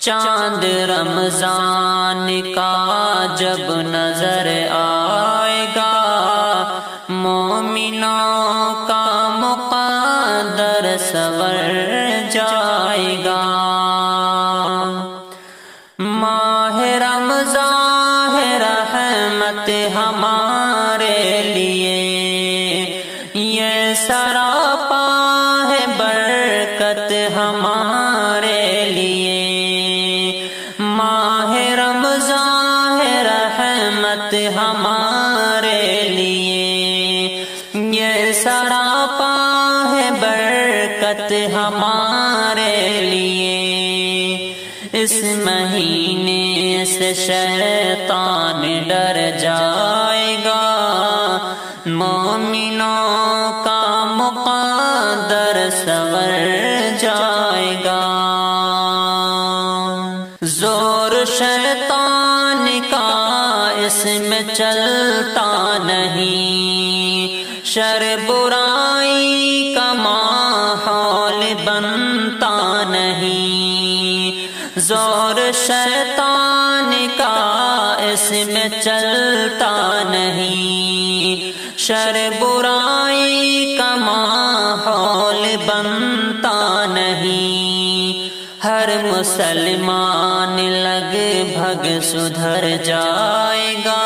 چاند رمضان کا جب نظر آئے گا، مومنوں کا مقدر سنور جائے گا۔ ماہ رمضان ہے رحمت ہمارے لیے، یہ سراپا ہے برکت ہمارے لیے۔ ماہ رمضان ہے رحمت ہمارے لیے، یہ سراپا ہے برکت ہمارے لیے۔ اس مہینے سے شیطان ڈر جائے گا، مومنوں کا مقدر سنور جائے گا۔ زور شیطان کا اس میں چلتا نہیں، شر برائی کا ماحول بنتا نہیں۔ زور شیطان کا اس میں چلتا نہیں، شر برائی کا ماحول بنتا نہیں۔ ہر مسلمان لگ بھگ سدھر جائے گا،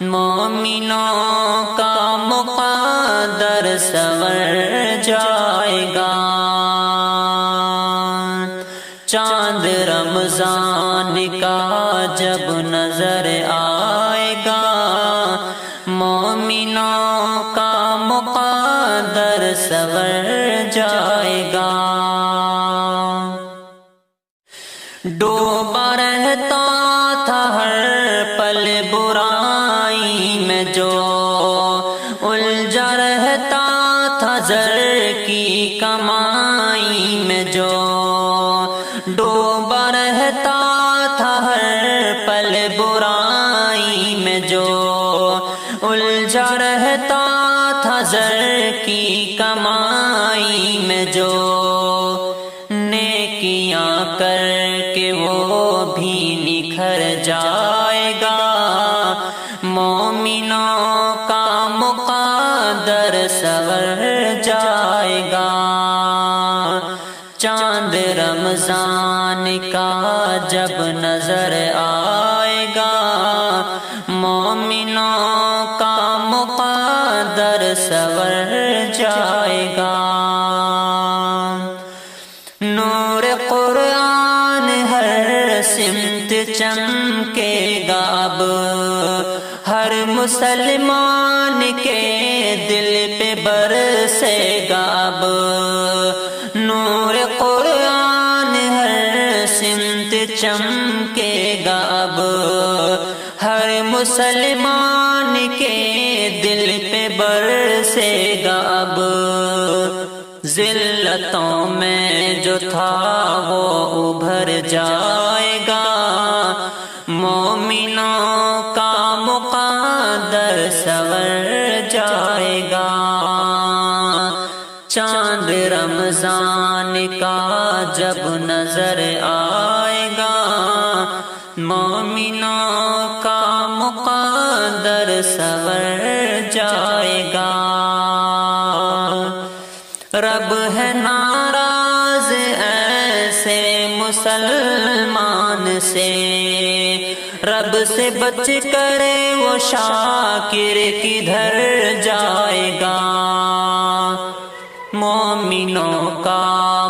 مومنوں کا مقدر سنور جائے گا۔ چاند رمضان کا جب نظر آئے گا، مومنوں کا مقدر سنور جائے گا۔ ڈوبا رہتا تھا ہر پل برائی میں جو، الجھا رہتا تھا زر کی کمائی میں جو۔ ڈوبا رہتا تھا ہر پل برائی میں جو، الجھا رہتا تھا زر کی کمائی میں جو۔ نیکیاں کر کے وہ بھی نکھر جائے گا، مومنوں کا مقدر سنور جائے گا۔ چاند رمضان کا جب نظر آئے گا، مومنوں کا مقدر سنور جائے گا۔ نور قرآن ہر سمت چمکے گا اب، ہر مسلمان کے دل پہ برسے گا اب۔ نور قرآن ہر سمت چمکے گا اب، ہر مسلمان کے دل پہ برسے گا اب۔ ذلتوں میں جو تھا وہ ابھر جائے گا، مومنوں کا مقدر سنور جائے گا۔ چاند رمضان کا جب نظر آئے گا، مومنوں کا مقدر سنور جائے گا۔ رب ہے ناراض ایسے مسلمان سے، رب سے بچ کر وہ شاکر کدھر جائے گا۔ مومنوں کا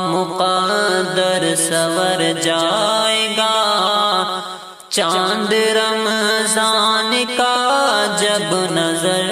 مقدر سنور جائے گا، چاند رمضان کا جب نظر